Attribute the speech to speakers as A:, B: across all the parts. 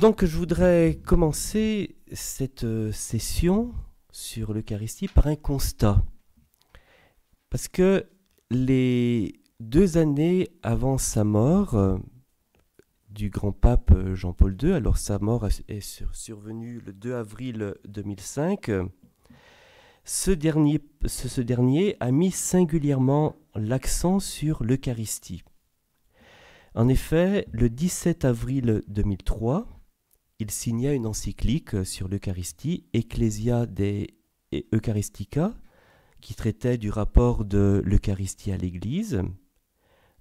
A: donc je voudrais commencer cette session sur l'Eucharistie par un constat. Parce que les 2 années avant sa mort, du grand pape Jean-Paul II, alors sa mort est survenue le 2 avril 2005, ce dernier a mis singulièrement l'accent sur l'Eucharistie. En effet, le 17 avril 2003, il signa une encyclique sur l'Eucharistie, Ecclesia de Eucharistica, qui traitait du rapport de l'Eucharistie à l'Église.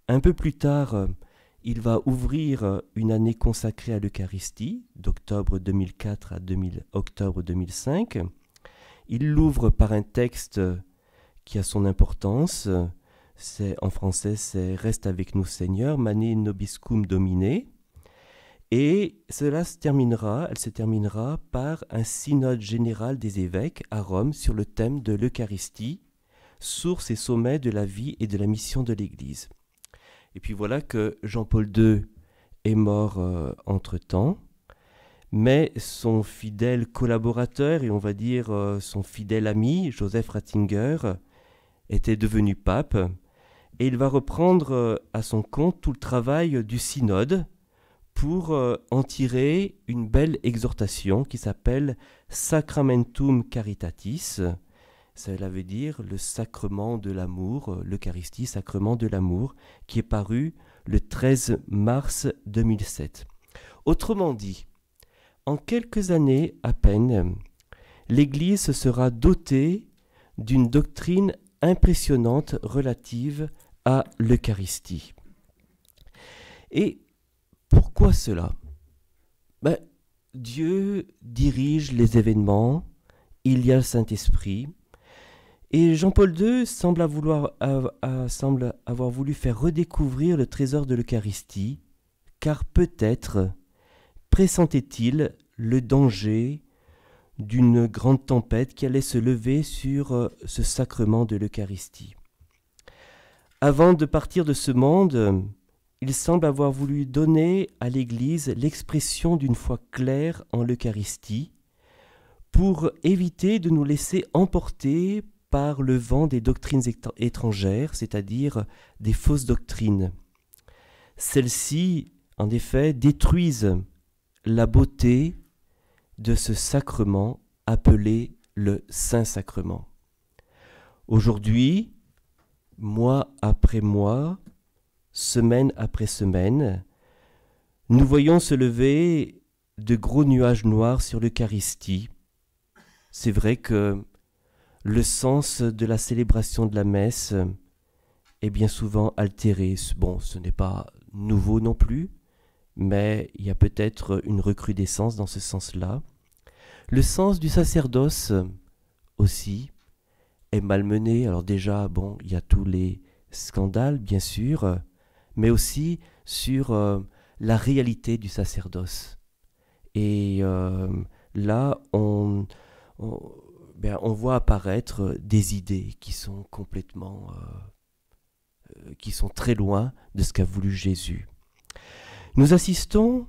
A: Un peu plus tard, il va ouvrir une année consacrée à l'Eucharistie, d'octobre 2004 à octobre 2005. Il l'ouvre par un texte qui a son importance. En français, c'est « Reste avec nous Seigneur, Mane nobiscum Domine ». Et elle se terminera par un synode général des évêques à Rome sur le thème de l'Eucharistie, source et sommet de la vie et de la mission de l'Église. Et puis voilà que Jean-Paul II est mort entre-temps, mais son fidèle collaborateur et on va dire son fidèle ami, Joseph Ratzinger, était devenu pape, et il va reprendre à son compte tout le travail du synode pour en tirer une belle exhortation qui s'appelle Sacramentum Caritatis. Cela veut dire le sacrement de l'amour, l'Eucharistie, sacrement de l'amour, qui est paru le 13 mars 2007. Autrement dit, en quelques années à peine, l'Église se sera dotée d'une doctrine impressionnante relative à l'Eucharistie. Et pourquoi cela ? Dieu dirige les événements, il y a le Saint-Esprit, et Jean-Paul II semble avoir voulu faire redécouvrir le trésor de l'Eucharistie, car peut-être pressentait-il le danger d'une grande tempête qui allait se lever sur ce sacrement de l'Eucharistie. Avant de partir de ce monde, il semble avoir voulu donner à l'Église l'expression d'une foi claire en l'Eucharistie pour éviter de nous laisser emporter par le vent des doctrines étrangères, c'est-à-dire des fausses doctrines. Celles-ci, en effet, détruisent la beauté de ce sacrement appelé le Saint-Sacrement. Aujourd'hui, mois après mois, semaine après semaine, nous voyons se lever de gros nuages noirs sur l'Eucharistie. C'est vrai que le sens de la célébration de la messe est bien souvent altéré. Bon, ce n'est pas nouveau non plus, mais il y a peut-être une recrudescence dans ce sens-là. Le sens du sacerdoce aussi est malmené. Alors déjà, bon, il y a tous les scandales, bien sûr, mais aussi sur la réalité du sacerdoce. Et là, on voit apparaître des idées qui sont complètement, qui sont très loin de ce qu'a voulu Jésus. Nous assistons,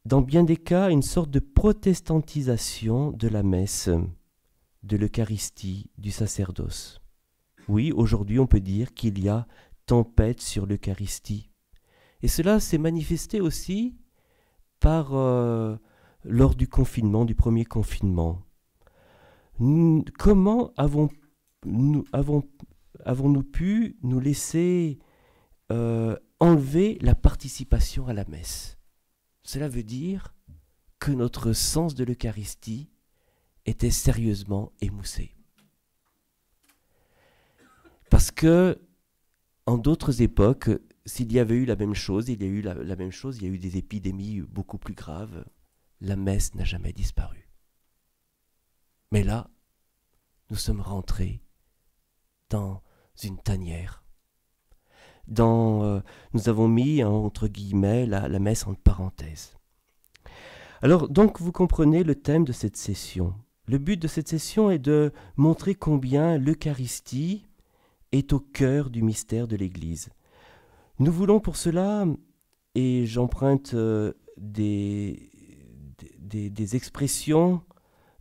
A: dans bien des cas, à une sorte de protestantisation de la messe, de l'Eucharistie, du sacerdoce. Oui, aujourd'hui, on peut dire qu'il y a tempête sur l'Eucharistie. Et cela s'est manifesté aussi par lors du confinement, du premier confinement. Comment avons-nous pu nous laisser enlever la participation à la messe ? Cela veut dire que notre sens de l'Eucharistie était sérieusement émoussé. Parce que, en d'autres époques, s'il y avait eu la même chose, il y a eu des épidémies beaucoup plus graves, la messe n'a jamais disparu. Mais là, nous sommes rentrés dans une tanière. Nous avons mis, entre guillemets, la messe entre parenthèses. Alors, donc, vous comprenez le thème de cette session. Le but de cette session est de montrer combien l'Eucharistie est au cœur du mystère de l'Église. Nous voulons pour cela, et j'emprunte des des expressions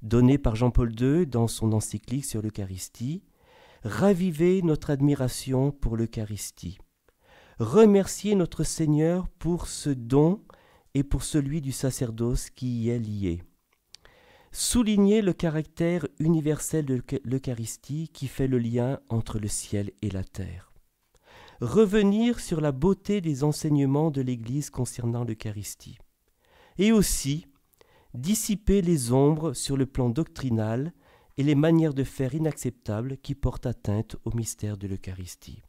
A: données par Jean-Paul II dans son encyclique sur l'Eucharistie. Raviver notre admiration pour l'Eucharistie. Remercier notre Seigneur pour ce don et pour celui du sacerdoce qui y est lié. Souligner le caractère universel de l'Eucharistie qui fait le lien entre le ciel et la terre. Revenir sur la beauté des enseignements de l'Église concernant l'Eucharistie. Et aussi dissiper les ombres sur le plan doctrinal et les manières de faire inacceptables qui portent atteinte au mystère de l'Eucharistie.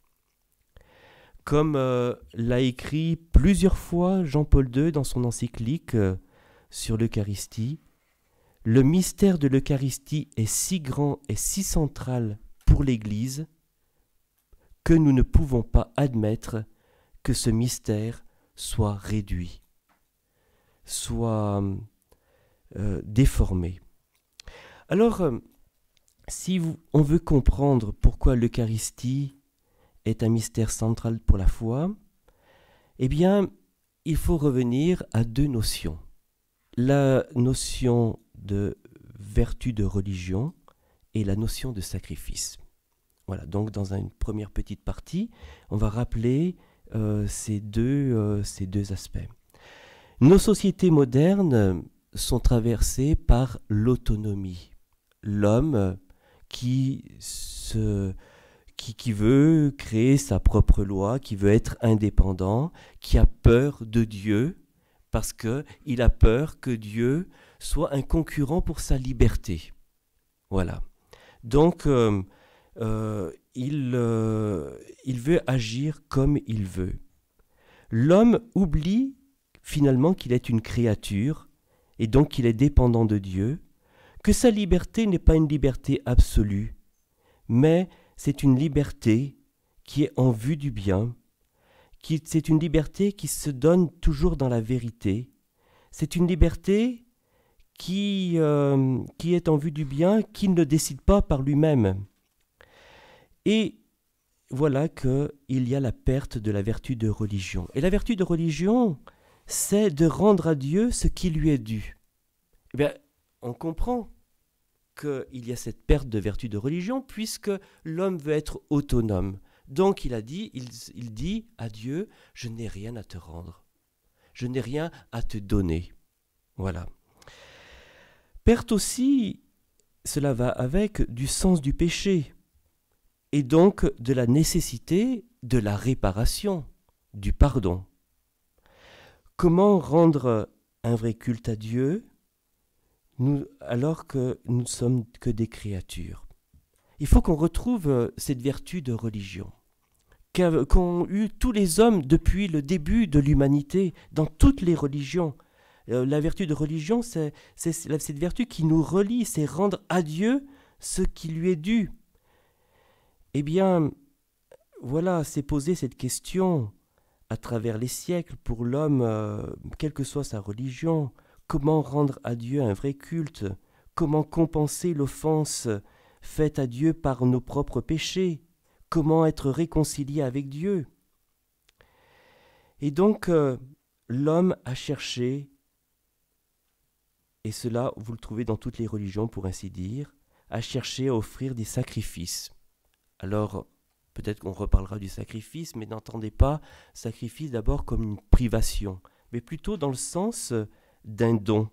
A: Comme l'a écrit plusieurs fois Jean-Paul II dans son encyclique sur l'Eucharistie, le mystère de l'Eucharistie est si grand et si central pour l'Église que nous ne pouvons pas admettre que ce mystère soit réduit, soit déformé. Alors, si on veut comprendre pourquoi l'Eucharistie est un mystère central pour la foi, eh bien, il faut revenir à deux notions. La notion de vertu de religion et la notion de sacrifice. Voilà, donc dans une première petite partie, on va rappeler ces deux aspects. Nos sociétés modernes sont traversées par l'autonomie. L'homme qui veut créer sa propre loi, qui veut être indépendant, qui a peur de Dieu, parce qu'il a peur que Dieu soit un concurrent pour sa liberté. Voilà. Donc, il veut agir comme il veut. L'homme oublie finalement qu'il est une créature, et donc qu'il est dépendant de Dieu, que sa liberté n'est pas une liberté absolue, mais c'est une liberté qui est en vue du bien, c'est une liberté qui se donne toujours dans la vérité, c'est une liberté qui est en vue du bien, qui ne décide pas par lui-même. Et voilà qu'il y a la perte de la vertu de religion. Et la vertu de religion, c'est de rendre à Dieu ce qui lui est dû. Eh bien, on comprend qu'il y a cette perte de vertu de religion puisque l'homme veut être autonome. Donc il dit à Dieu, je n'ai rien à te rendre, je n'ai rien à te donner. Voilà. Perte aussi, cela va avec du sens du péché et donc de la nécessité de la réparation, du pardon. Comment rendre un vrai culte à Dieu alors que nous ne sommes que des créatures? Il faut qu'on retrouve cette vertu de religion qu'ont eu tous les hommes depuis le début de l'humanité, dans toutes les religions. La vertu de religion, c'est cette vertu qui nous relie, c'est rendre à Dieu ce qui lui est dû. Eh bien, voilà, c'est poser cette question à travers les siècles pour l'homme, quelle que soit sa religion. Comment rendre à Dieu un vrai culte? Comment compenser l'offense faite à Dieu par nos propres péchés? Comment être réconcilié avec Dieu? Et donc, l'homme a cherché, et cela vous le trouvez dans toutes les religions pour ainsi dire, a cherché à offrir des sacrifices. Alors, peut-être qu'on reparlera du sacrifice, mais n'entendez pas sacrifice d'abord comme une privation, mais plutôt dans le sens d'un don,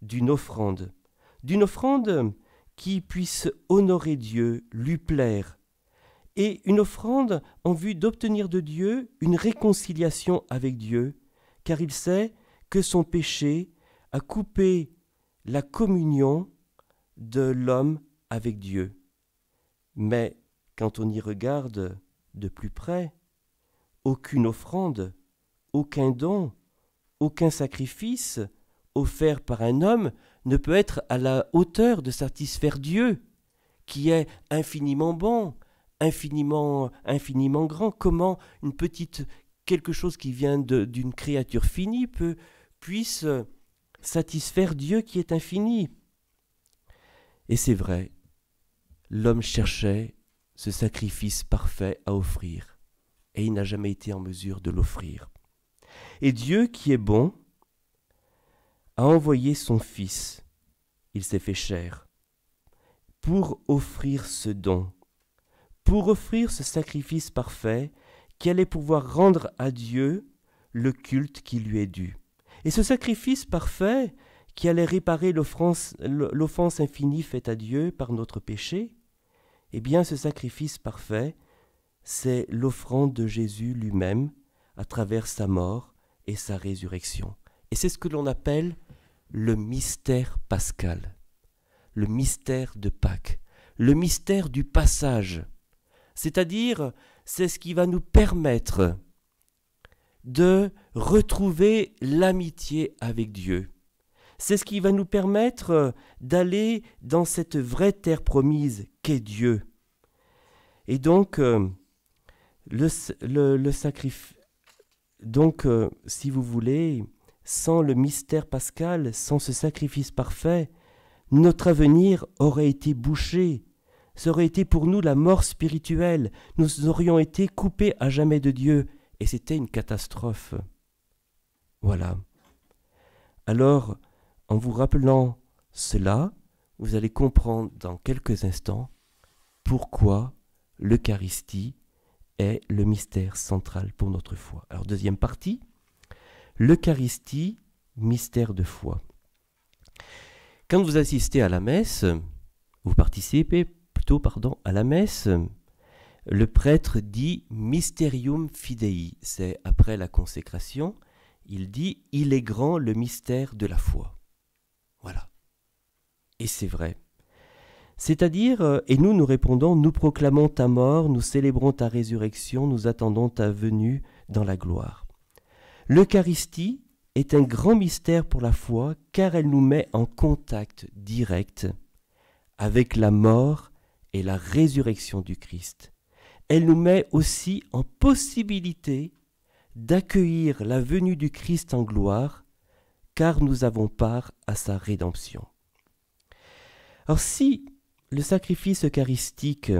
A: d'une offrande qui puisse honorer Dieu, lui plaire, et une offrande en vue d'obtenir de Dieu une réconciliation avec Dieu, car il sait que son péché a coupé la communion de l'homme avec Dieu. Mais quand on y regarde de plus près, aucune offrande, aucun don, aucun sacrifice offert par un homme ne peut être à la hauteur de satisfaire Dieu, qui est infiniment bon, infiniment grand. Comment quelque chose qui vient d'une créature finie puisse satisfaire Dieu qui est infini? Et c'est vrai, l'homme cherchait ce sacrifice parfait à offrir, et il n'a jamais été en mesure de l'offrir. Et Dieu, qui est bon, a envoyé son Fils, il s'est fait chair, pour offrir ce don, pour offrir ce sacrifice parfait qui allait pouvoir rendre à Dieu le culte qui lui est dû. Et ce sacrifice parfait qui allait réparer l'offense infinie faite à Dieu par notre péché, eh bien ce sacrifice parfait, c'est l'offrande de Jésus lui-même à travers sa mort et sa résurrection. Et c'est ce que l'on appelle le mystère pascal, le mystère de Pâques, le mystère du passage. C'est-à-dire, c'est ce qui va nous permettre de retrouver l'amitié avec Dieu. C'est ce qui va nous permettre d'aller dans cette vraie terre promise qu'est Dieu. Et donc, le sacrifice, si vous voulez, sans le mystère pascal, sans ce sacrifice parfait, notre avenir aurait été bouché. Ça aurait été pour nous la mort spirituelle. Nous aurions été coupés à jamais de Dieu. Et c'était une catastrophe. Voilà. Alors, en vous rappelant cela, vous allez comprendre dans quelques instants pourquoi l'Eucharistie est le mystère central pour notre foi. Alors, deuxième partie, l'Eucharistie, mystère de foi. Quand vous assistez à la messe, vous participez à la messe, le prêtre dit « Mysterium Fidei », c'est après la consécration, il dit « Il est grand le mystère de la foi ». Voilà. Et c'est vrai. C'est-à-dire, et nous répondons « Nous proclamons ta mort, nous célébrons ta résurrection, nous attendons ta venue dans la gloire ». L'Eucharistie est un grand mystère pour la foi car elle nous met en contact direct avec la mort et la résurrection du Christ. Elle nous met aussi en possibilité d'accueillir la venue du Christ en gloire, car nous avons part à sa rédemption. Alors si le sacrifice eucharistique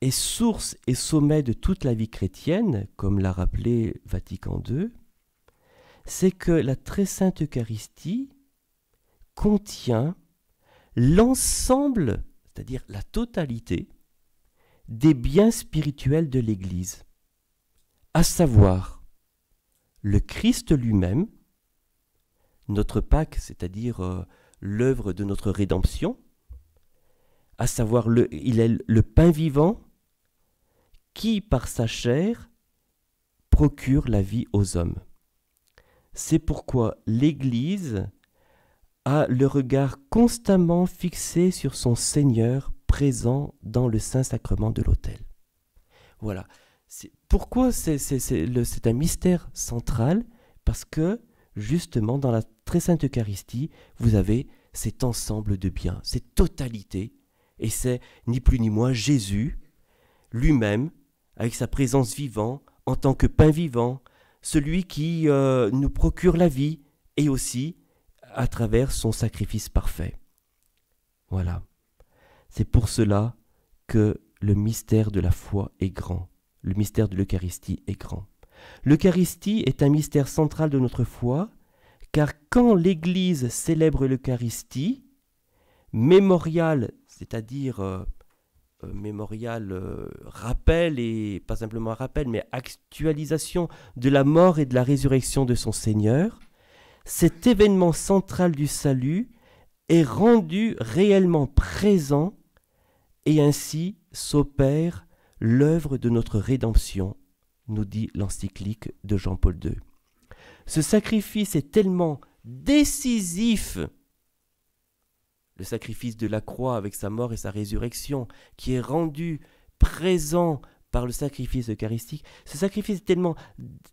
A: est source et sommet de toute la vie chrétienne, comme l'a rappelé Vatican II, c'est que la très sainte Eucharistie contient l'ensemble, c'est-à-dire la totalité, des biens spirituels de l'Église, à savoir le Christ lui-même, notre Pâques, c'est-à-dire l'œuvre de notre rédemption, à savoir il est le pain vivant qui, par sa chair, procure la vie aux hommes. C'est pourquoi l'Église a le regard constamment fixé sur son Seigneur présent dans le Saint-Sacrement de l'autel. Voilà. Pourquoi c'est un mystère central? Parce que, justement, dans la très sainte Eucharistie, vous avez cet ensemble de biens, cette totalité, et c'est ni plus ni moins Jésus lui-même, avec sa présence vivante, en tant que pain vivant, celui qui nous procure la vie, et aussi à travers son sacrifice parfait. Voilà. C'est pour cela que le mystère de la foi est grand. Le mystère de l'Eucharistie est grand. L'Eucharistie est un mystère central de notre foi, car quand l'Église célèbre l'Eucharistie, mémorial, c'est-à-dire rappel, et pas simplement rappel, mais actualisation de la mort et de la résurrection de son Seigneur, cet événement central du salut est rendu réellement présent et ainsi s'opère l'œuvre de notre rédemption, nous dit l'encyclique de Jean-Paul II. Ce sacrifice est tellement décisif, le sacrifice de la croix avec sa mort et sa résurrection, qui est rendu présent par le sacrifice eucharistique, ce sacrifice est tellement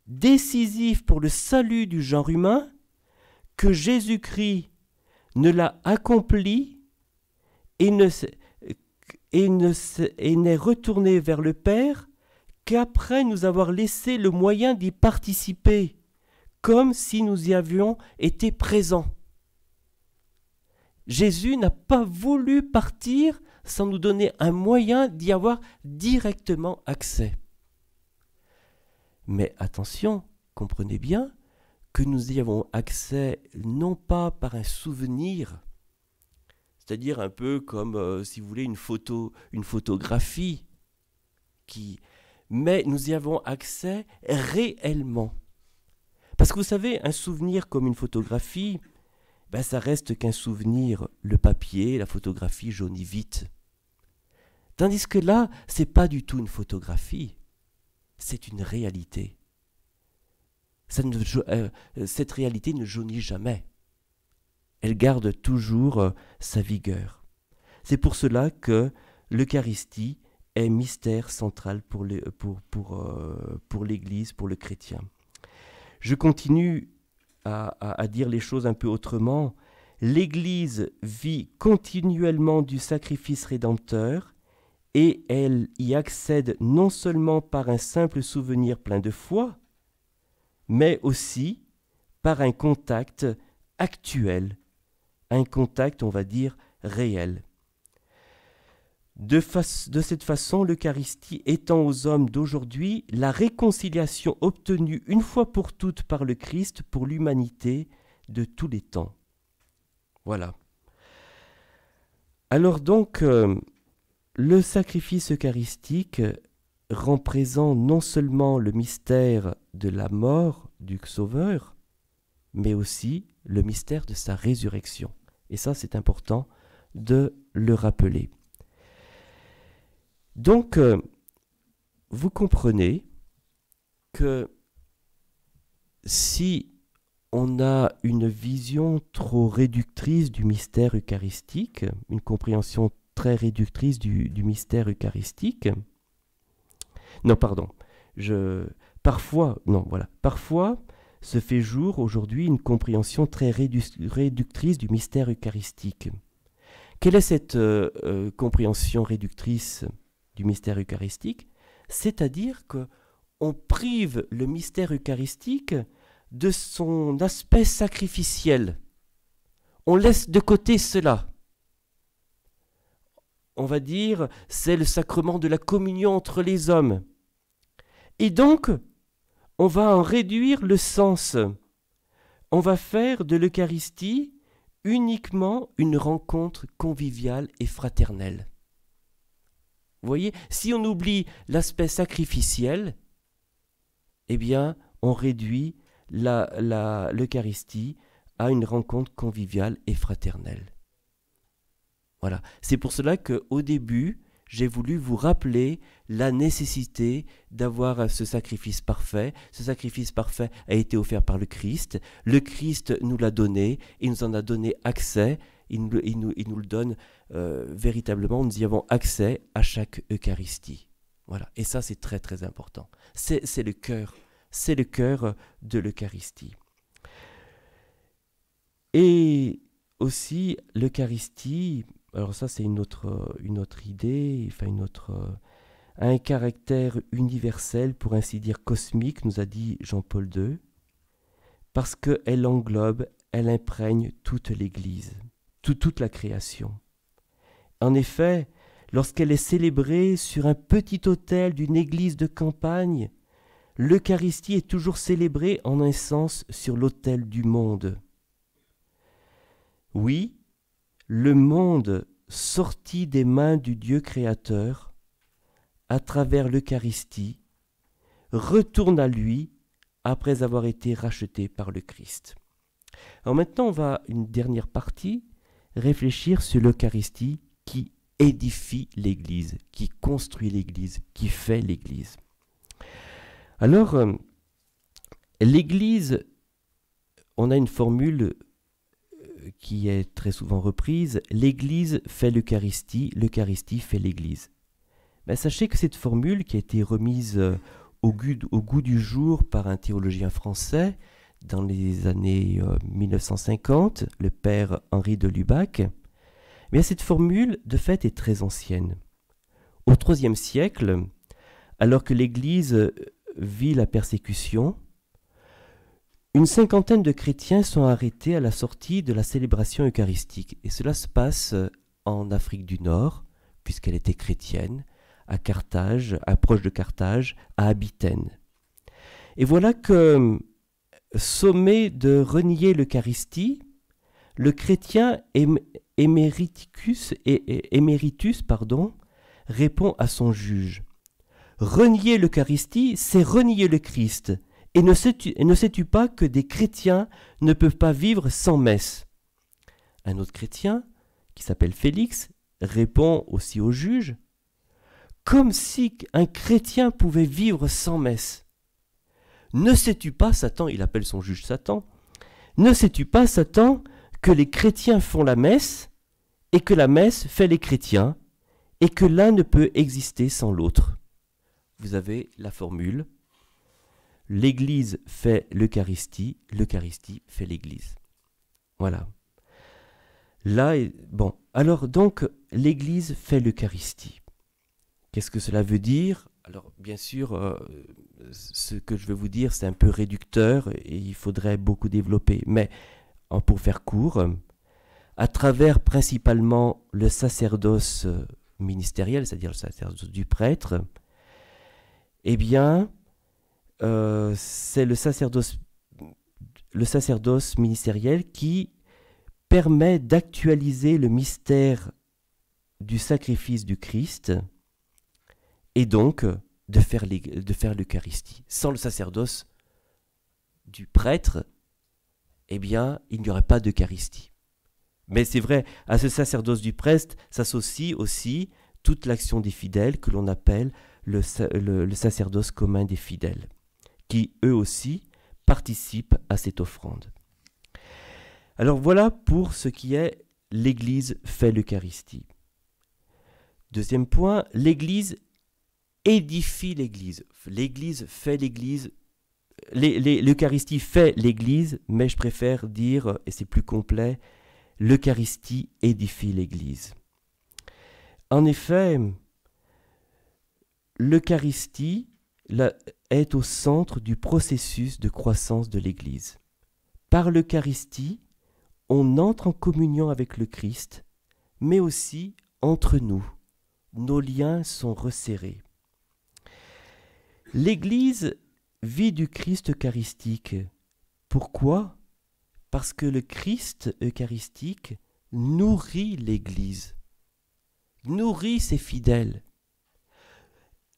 A: décisif pour le salut du genre humain que Jésus-Christ ne l'a accompli et n'est retourné vers le Père qu'après nous avoir laissé le moyen d'y participer, comme si nous y avions été présents. Jésus n'a pas voulu partir sans nous donner un moyen d'y avoir directement accès. Mais attention, comprenez bien que nous y avons accès non pas par un souvenir, c'est-à-dire un peu comme, si vous voulez, une photographie, mais nous y avons accès réellement. Parce que vous savez, un souvenir comme une photographie, ben ça reste qu'un souvenir, le papier, la photographie jaunit vite. Tandis que là, c'est pas du tout une photographie, c'est une réalité. Cette réalité ne jaunit jamais. Elle garde toujours sa vigueur. C'est pour cela que l'Eucharistie est mystère central pour l'Église, pour le chrétien. Je continue à dire les choses un peu autrement. L'Église vit continuellement du sacrifice rédempteur et elle y accède non seulement par un simple souvenir plein de foi, mais aussi par un contact actuel, un contact, on va dire, réel. De cette façon, l'Eucharistie étend aux hommes d'aujourd'hui la réconciliation obtenue une fois pour toutes par le Christ pour l'humanité de tous les temps. Voilà. Alors donc, le sacrifice eucharistique rend présent non seulement le mystère de la mort du Sauveur, mais aussi le mystère de sa résurrection. Et ça, c'est important de le rappeler. Donc, vous comprenez que si on a une vision trop réductrice du mystère eucharistique, une compréhension très réductrice du mystère eucharistique, parfois se fait jour aujourd'hui une compréhension très réductrice du mystère eucharistique. Quelle est cette compréhension réductrice du mystère eucharistique? C'est-à-dire qu'on prive le mystère eucharistique de son aspect sacrificiel. On laisse de côté cela. On va dire, c'est le sacrement de la communion entre les hommes. Et donc, on va en réduire le sens. On va faire de l'Eucharistie uniquement une rencontre conviviale et fraternelle. Vous voyez, si on oublie l'aspect sacrificiel, eh bien, on réduit l'Eucharistie à une rencontre conviviale et fraternelle. Voilà. C'est pour cela qu'au début, j'ai voulu vous rappeler la nécessité d'avoir ce sacrifice parfait. Ce sacrifice parfait a été offert par le Christ. Le Christ nous l'a donné, il nous en a donné accès, il nous le donne véritablement, nous y avons accès à chaque Eucharistie. Voilà. Et ça, c'est très très important. C'est le cœur de l'Eucharistie. Et aussi, l'Eucharistie, alors ça c'est une autre idée, a un caractère universel, pour ainsi dire cosmique, nous a dit Jean-Paul II, parce qu'elle englobe, elle imprègne toute l'Église, toute la création. En effet, lorsqu'elle est célébrée sur un petit autel d'une église de campagne, l'Eucharistie est toujours célébrée en un sens sur l'autel du monde. Oui, le monde sorti des mains du Dieu créateur, à travers l'Eucharistie, retourne à lui après avoir été racheté par le Christ. Alors maintenant, on va, une dernière partie, réfléchir sur l'Eucharistie qui édifie l'Église, qui construit l'Église, qui fait l'Église. Alors, l'Église, on a une formule qui est très souvent reprise, l'Église fait l'Eucharistie, l'Eucharistie fait l'Église. Mais sachez que cette formule qui a été remise au goût du jour par un théologien français dans les années 1950, le père Henri de Lubac, mais cette formule de fait est très ancienne. Au IIIe siècle, alors que l'Église vit la persécution, une cinquantaine de chrétiens sont arrêtés à la sortie de la célébration eucharistique. Et cela se passe en Afrique du Nord, puisqu'elle était chrétienne, à Carthage, proche de Carthage, à Abythène. Et voilà que sommé de renier l'Eucharistie, le chrétien Emeritus répond à son juge. Renier l'Eucharistie, c'est renier le Christ. Et ne sais-tu pas que des chrétiens ne peuvent pas vivre sans messe? Un autre chrétien, qui s'appelle Félix, répond aussi au juge, comme si un chrétien pouvait vivre sans messe. Ne sais-tu pas, Satan, il appelle son juge Satan, ne sais-tu pas, Satan, que les chrétiens font la messe et que la messe fait les chrétiens et que l'un ne peut exister sans l'autre? Vous avez la formule. L'Église fait l'Eucharistie, l'Eucharistie fait l'Église. Voilà. Là, bon, alors donc, l'Église fait l'Eucharistie. Qu'est-ce que cela veut dire? Alors, bien sûr, ce que je veux vous dire, c'est un peu réducteur et il faudrait beaucoup développer. Mais, pour faire court, à travers principalement le sacerdoce ministériel, c'est-à-dire le sacerdoce du prêtre, eh bien, c'est le sacerdoce ministériel qui permet d'actualiser le mystère du sacrifice du Christ et donc de faire l'Eucharistie. Sans le sacerdoce du prêtre, eh bien, il n'y aurait pas d'Eucharistie. Mais c'est vrai, à ce sacerdoce du prêtre s'associe aussi toute l'action des fidèles que l'on appelle le sacerdoce commun des fidèles, qui eux aussi participent à cette offrande. Alors voilà pour ce qui est l'Église fait l'Eucharistie. Deuxième point, l'Église édifie l'Église. L'Église fait l'Église. L'Eucharistie fait l'Église, mais je préfère dire, et c'est plus complet, l'Eucharistie édifie l'Église. En effet, l'Eucharistie est au centre du processus de croissance de l'Église. Par l'Eucharistie, on entre en communion avec le Christ, mais aussi entre nous. Nos liens sont resserrés. L'Église vit du Christ eucharistique. Pourquoi? Parce que le Christ eucharistique nourrit l'Église, nourrit ses fidèles.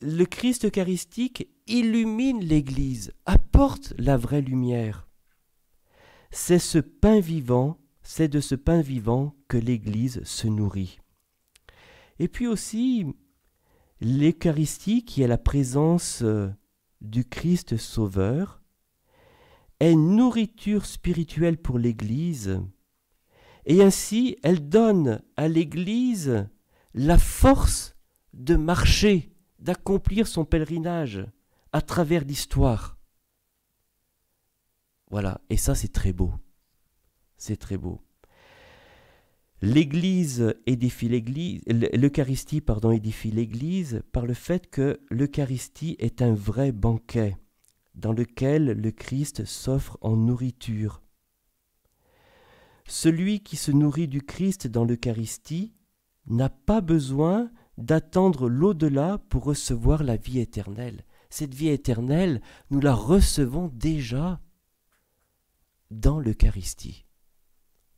A: Le Christ eucharistique illumine l'Église, apporte la vraie lumière. C'est de ce pain vivant que l'Église se nourrit. Et puis aussi, l'Eucharistie, qui est la présence du Christ Sauveur, est une nourriture spirituelle pour l'Église, et ainsi elle donne à l'Église la force de marcher, d'accomplir son pèlerinage à travers l'histoire. Voilà, et ça c'est très beau. C'est très beau. L'Église édifie l'Église, l'Eucharistie, édifie l'Église par le fait que l'Eucharistie est un vrai banquet dans lequel le Christ s'offre en nourriture. Celui qui se nourrit du Christ dans l'Eucharistie n'a pas besoin d'attendre l'au-delà pour recevoir la vie éternelle. Cette vie éternelle, nous la recevons déjà dans l'Eucharistie.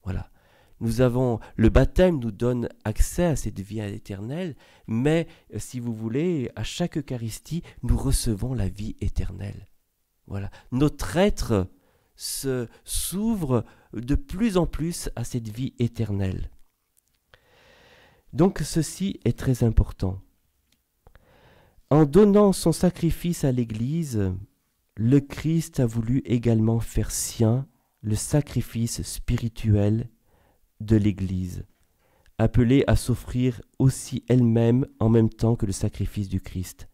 A: Voilà. Le baptême nous donne accès à cette vie éternelle, mais si vous voulez, à chaque Eucharistie, nous recevons la vie éternelle. Voilà. Notre être s'ouvre de plus en plus à cette vie éternelle. Donc ceci est très important. En donnant son sacrifice à l'Église, le Christ a voulu également faire sien le sacrifice spirituel de l'Église, appelée à s'offrir aussi elle-même en même temps que le sacrifice du Christ.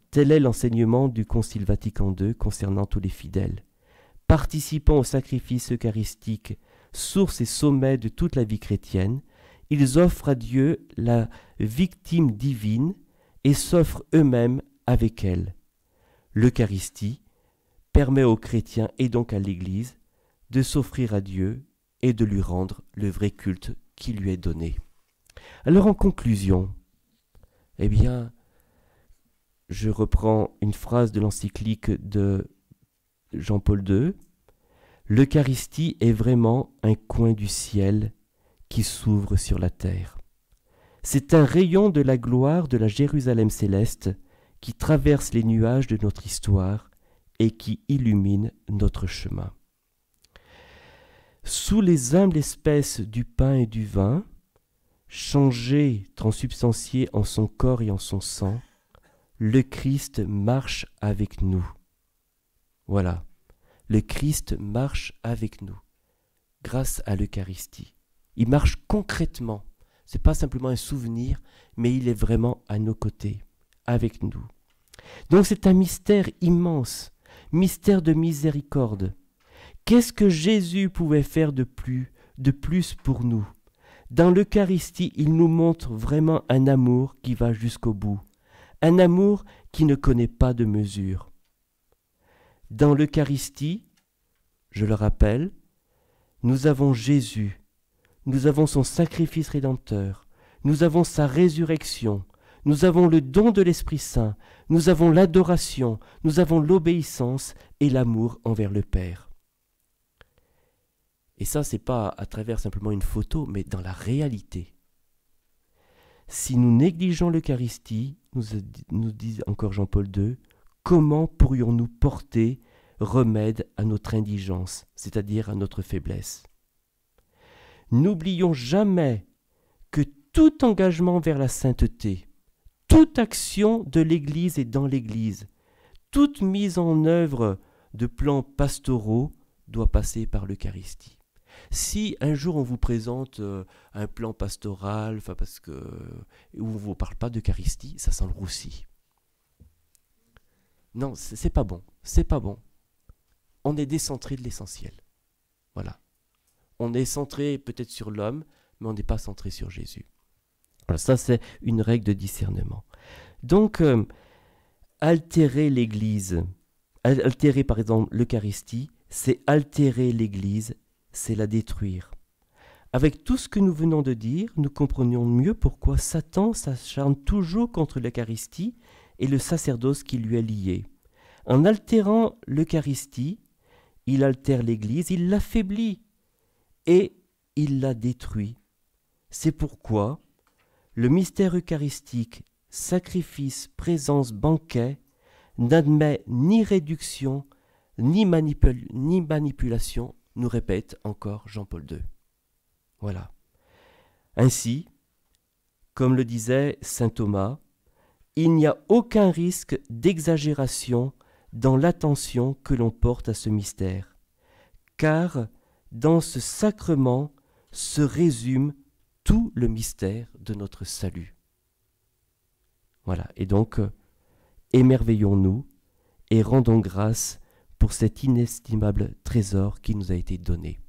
A: Tel est l'enseignement du Concile Vatican II concernant tous les fidèles. Participant au sacrifice eucharistique, source et sommet de toute la vie chrétienne, ils offrent à Dieu la victime divine et s'offrent eux-mêmes avec elle. L'Eucharistie permet aux chrétiens et donc à l'Église de s'offrir à Dieu et de lui rendre le vrai culte qui lui est donné. Alors en conclusion, eh bien, je reprends une phrase de l'encyclique de Jean-Paul II. L'Eucharistie est vraiment un coin du ciel qui s'ouvre sur la terre. C'est un rayon de la gloire de la Jérusalem céleste qui traverse les nuages de notre histoire et qui illumine notre chemin. Sous les humbles espèces du pain et du vin, changés, transubstantiés en son corps et en son sang, le Christ marche avec nous. Voilà, le Christ marche avec nous, grâce à l'Eucharistie. Il marche concrètement. Ce n'est pas simplement un souvenir, mais il est vraiment à nos côtés, avec nous. Donc c'est un mystère immense, mystère de miséricorde. Qu'est-ce que Jésus pouvait faire de plus pour nous? Dans l'Eucharistie, il nous montre vraiment un amour qui va jusqu'au bout, un amour qui ne connaît pas de mesure. Dans l'Eucharistie, je le rappelle, nous avons Jésus, nous avons son sacrifice rédempteur, nous avons sa résurrection, nous avons le don de l'Esprit Saint, nous avons l'adoration, nous avons l'obéissance et l'amour envers le Père. Et ça, ce n'est pas à travers simplement une photo, mais dans la réalité. Si nous négligeons l'Eucharistie, nous dit encore Jean-Paul II, comment pourrions-nous porter remède à notre indigence, c'est-à-dire à notre faiblesse? N'oublions jamais que tout engagement vers la sainteté, toute action de l'Église et dans l'Église, toute mise en œuvre de plans pastoraux doit passer par l'Eucharistie. Si un jour on vous présente un plan pastoral, parce que où on ne vous parle pas d'Eucharistie, ça sent le roussi. Non, c'est pas bon, c'est pas bon. On est décentré de l'essentiel. Voilà. On est centré peut-être sur l'homme, mais on n'est pas centré sur Jésus. Alors ça, c'est une règle de discernement. Donc, altérer l'Église, altérer par exemple l'Eucharistie, c'est altérer l'Église, c'est la détruire. Avec tout ce que nous venons de dire, nous comprenons mieux pourquoi Satan s'acharne toujours contre l'Eucharistie et le sacerdoce qui lui est lié. En altérant l'Eucharistie, il altère l'Église, il l'affaiblit et il la détruit. C'est pourquoi le mystère eucharistique, sacrifice, présence, banquet, n'admet ni réduction, ni manipulation, nous répète encore Jean-Paul II. Voilà. Ainsi, comme le disait saint Thomas, il n'y a aucun risque d'exagération dans l'attention que l'on porte à ce mystère, car dans ce sacrement se résume tout le mystère de notre salut. Voilà, et donc, émerveillons-nous et rendons grâce pour cet inestimable trésor qui nous a été donné.